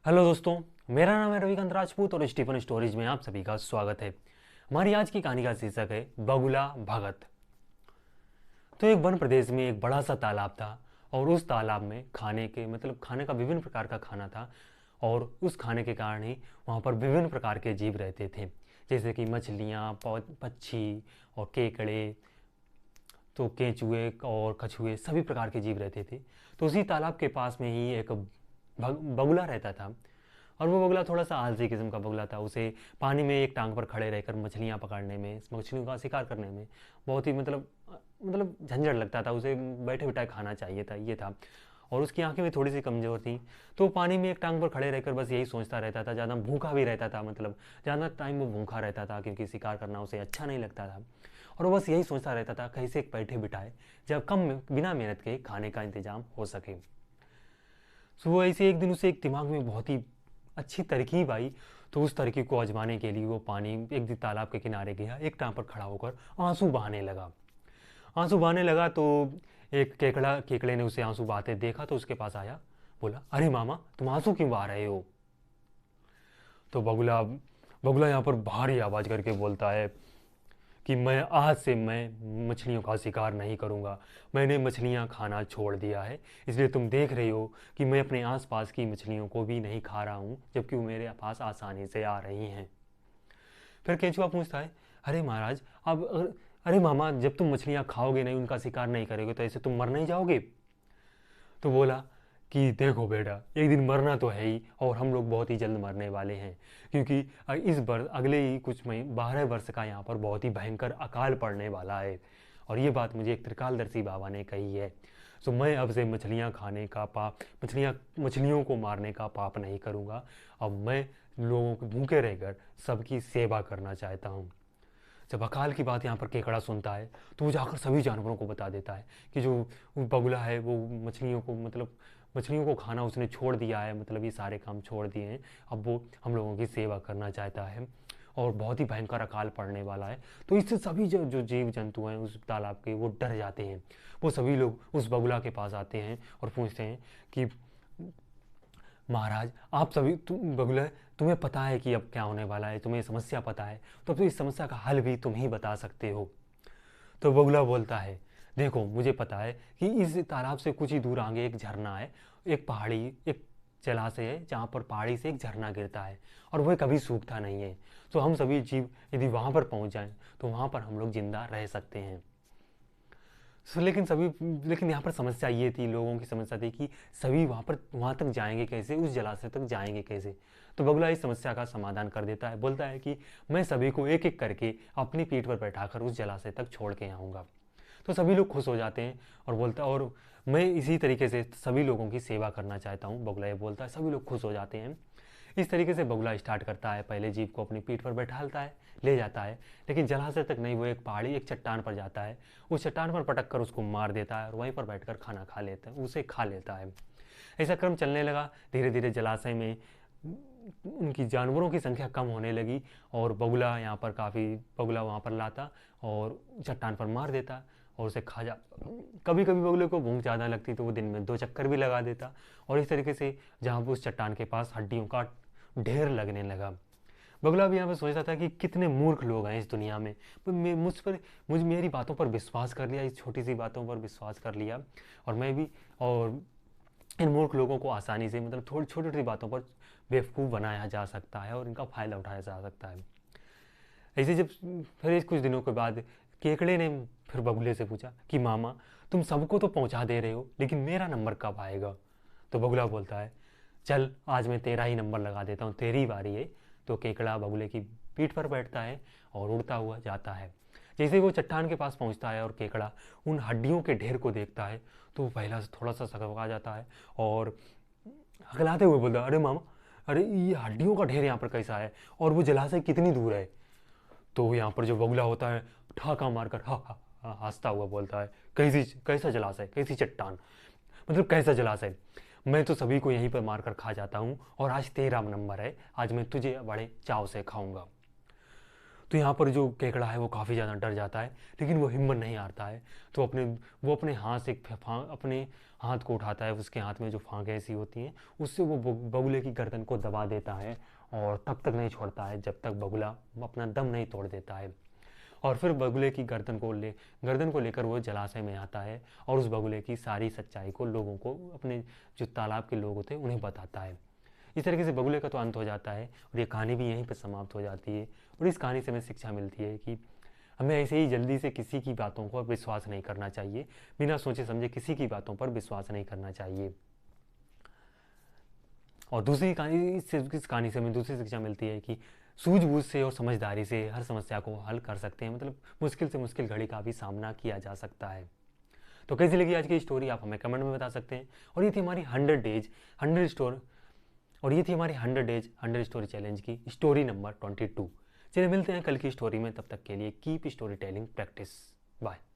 Hello दोस्तों, मेरा नाम है रविकांत राजपूत और स्टीफन स्टोरीज में आप सभी का स्वागत है। हमारी आज की कहानी का शीर्षक है बगुला भगत। तो एक वन प्रदेश में एक बड़ा सा तालाब था और उस तालाब में खाने का विभिन्न प्रकार का खाना था। और उस खाने के कारण ही वहाँ पर विभिन्न प्रकार के जीव रहते थे, जैसे कि मछलियाँ, पक्षी और केकड़े, तो केंचुए और कछुए सभी प्रकार के जीव रहते थे। तो उसी तालाब के पास में ही एक बगुला रहता था। और वो बगुला थोड़ा सा आलसी किस्म का बगुला था। उसे पानी में एक टांग पर खड़े रहकर मछलियाँ पकड़ने में, मछलियों का शिकार करने में बहुत ही मतलब झंझट लगता था। उसे बैठे बिठाए खाना चाहिए था, ये था। और उसकी आंखें भी थोड़ी सी कमज़ोर थी, तो पानी में एक टांग पर खड़े रहकर बस यही सोचता रहता था। ज़्यादा भूखा भी रहता था, मतलब ज़्यादा टाइम वो भूखा रहता था क्योंकि शिकार करना उसे अच्छा नहीं लगता था। और वो बस यही सोचता रहता था कैसे बैठे बिठाए जब बिना मेहनत के खाने का इंतजाम हो सके। तो ऐसे एक दिन उसे एक दिमाग में बहुत ही अच्छी तरकीब आई। तो उस तरकीब को आजमाने के लिए वो पानी एक दिन तालाब के किनारे गया, एक टांग पर खड़ा होकर आंसू बहाने लगा। आंसू बहाने लगा तो एक केकड़े ने उसे आंसू बहाते देखा, तो उसके पास आया, बोला, अरे मामा, तुम आंसू क्यों बहा रहे हो? तो बगुला बगुला यहाँ पर भारी आवाज़ करके बोलता है कि मैं मछलियों का शिकार नहीं करूँगा। मैंने मछलियाँ खाना छोड़ दिया है, इसलिए तुम देख रही हो कि मैं अपने आसपास की मछलियों को भी नहीं खा रहा हूँ, जबकि वो मेरे पास आसानी से आ रही हैं। फिर केंचुआ पूछता है, अरे महाराज, अरे मामा, जब तुम मछलियाँ खाओगे नहीं, उनका शिकार नहीं करोगे, तो ऐसे तुम मर नहीं जाओगे? तो बोला कि देखो बेटा, एक दिन मरना तो है ही, और हम लोग बहुत ही जल्द मरने वाले हैं, क्योंकि इस बार अगले ही कुछ महीने 12 वर्ष का यहाँ पर बहुत ही भयंकर अकाल पड़ने वाला है। और ये बात मुझे एक त्रिकालदर्शी बाबा ने कही है। सो मैं अब से मछलियाँ खाने का पाप, मछलियों को मारने का पाप नहीं करूँगा। अब मैं लोगों को भूखे रहकर सबकी सेवा करना चाहता हूँ। जब अकाल की बात यहाँ पर केकड़ा सुनता है तो वो जाकर सभी जानवरों को बता देता है कि जो बगुला है वो मछलियों को खाना उसने छोड़ दिया है, मतलब ये सारे काम छोड़ दिए हैं, अब वो हम लोगों की सेवा करना चाहता है और बहुत ही भयंकर अकाल पड़ने वाला है। तो इससे सभी जो जीव जंतु हैं उस तालाब के, वो डर जाते हैं। वो सभी लोग उस बगुला के पास आते हैं और पूछते हैं कि महाराज, आप सभी तुम बगुला, तुम्हें पता है कि अब क्या होने वाला है, तुम्हें समस्या पता है, तो अब तो इस समस्या का हल भी तुम ही बता सकते हो। तो बगुला बोलता है, देखो, मुझे पता है कि इस तालाब से कुछ ही दूर आगे एक झरना है, एक जलाशय है जहाँ पर पहाड़ी से एक झरना गिरता है और वह कभी सूखता नहीं है। तो हम सभी जीव यदि वहाँ पर पहुँच जाएं तो वहाँ पर हम लोग जिंदा रह सकते हैं। लेकिन यहाँ पर समस्या ये थी, लोगों की समस्या थी कि सभी वहाँ तक जाएंगे कैसे, उस जलाशय तक जाएंगे कैसे। तो बगुला इस समस्या का समाधान कर देता है, बोलता है कि मैं सभी को एक एक करके अपनी पीठ पर बैठाकर उस जलाशय तक छोड़ के आऊँगा। तो सभी लोग खुश हो जाते हैं और मैं इसी तरीके से सभी लोगों की सेवा करना चाहता हूँ, बगुला ये बोलता है। सभी लोग खुश हो जाते हैं। इस तरीके से बगुला स्टार्ट करता है, पहले जीव को अपनी पीठ पर बैठालता है, ले जाता है, लेकिन जलाशय तक नहीं, वो एक चट्टान पर जाता है। उस चट्टान पर पटक कर उसको मार देता है और वहीं पर बैठकर खाना खा लेता है। ऐसा क्रम चलने लगा। धीरे धीरे जलाशय में उनकी जानवरों की संख्या कम होने लगी और बगुला वहाँ पर लाता और चट्टान पर मार देता और उसे खा जा। कभी कभी बगुले को भूख ज़्यादा लगती तो वो दिन में 2 चक्कर भी लगा देता। और इस तरीके से जहाँ उस चट्टान के पास हड्डियों का ढेर लगने लगा। बगुला भी यहाँ पर सोचता था कि कितने मूर्ख लोग हैं इस दुनिया में। मुझ मेरी बातों पर विश्वास कर लिया, इस छोटी सी बातों पर विश्वास कर लिया। और मैं भी, और इन मूर्ख लोगों को आसानी से, मतलब थोड़ी छोटी छोटी बातों पर बेवकूफ़ बनाया जा सकता है और इनका फ़ायदा उठाया जा सकता है। ऐसे जब फिर कुछ दिनों के बाद केकड़े ने फिर बगुले से पूछा कि मामा, तुम सबको तो पहुंचा दे रहे हो, लेकिन मेरा नंबर कब आएगा? तो बगुला बोलता है, चल आज मैं तेरा ही नंबर लगा देता हूँ, तेरी बारी है। तो केकड़ा बगुले की पीठ पर बैठता है और उड़ता हुआ जाता है। जैसे वो चट्टान के पास पहुंचता है और केकड़ा उन हड्डियों के ढेर को देखता है तो वो पहला से थोड़ा सा सकबका जाता है और हकलाते हुए बोलता है, अरे मामा, अरे ये हड्डियों का ढेर यहाँ पर कैसा है और वो जलाशय कितनी दूर है? तो यहाँ पर जो बगुला होता है ठाका मारकर हा हा हा हंसता हुआ बोलता है, कैसा जलाशय, कैसी चट्टान, मतलब कैसा जलाशय, मैं तो सभी को यहीं पर मारकर खा जाता हूँ और आज तेरा नंबर है, आज मैं तुझे बड़े चाव से खाऊंगा। तो यहाँ पर जो केकड़ा है वो काफ़ी ज़्यादा डर जाता है, लेकिन वो हिम्मत नहीं हारता है। तो वो अपने हाथ से अपने हाथ को उठाता है, उसके हाथ में जो फांकें ऐसी होती हैं उससे वो बगुले की गर्दन को दबा देता है, और तब तक नहीं छोड़ता है जब तक बगुला अपना दम नहीं तोड़ देता है। और फिर बगुले की गर्दन को लेकर वो जलाशय में आता है, और उस बगुले की सारी सच्चाई को लोगों को, अपने जो तालाब के लोग होते हैं उन्हें बताता है। इस तरीके से बगुले का तो अंत हो जाता है, और ये कहानी भी यहीं पर समाप्त हो जाती है। और इस कहानी से हमें शिक्षा मिलती है कि हमें ऐसे ही जल्दी से किसी की बातों पर विश्वास नहीं करना चाहिए, बिना सोचे समझे किसी की बातों पर विश्वास नहीं करना चाहिए। और दूसरी कहानी, इस कहानी से हमें दूसरी शिक्षा मिलती है कि सूझबूझ से और समझदारी से हर समस्या को हल कर सकते हैं, मतलब मुश्किल से मुश्किल घड़ी का भी सामना किया जा सकता है। तो कैसी लगी आज की स्टोरी, आप हमें कमेंट में बता सकते हैं। और ये थी हमारी 100 डेज 100 स्टोरी चैलेंज की स्टोरी नंबर 22। चलिए मिलते हैं कल की स्टोरी में, तब तक के लिए keep story telling practice. Bye.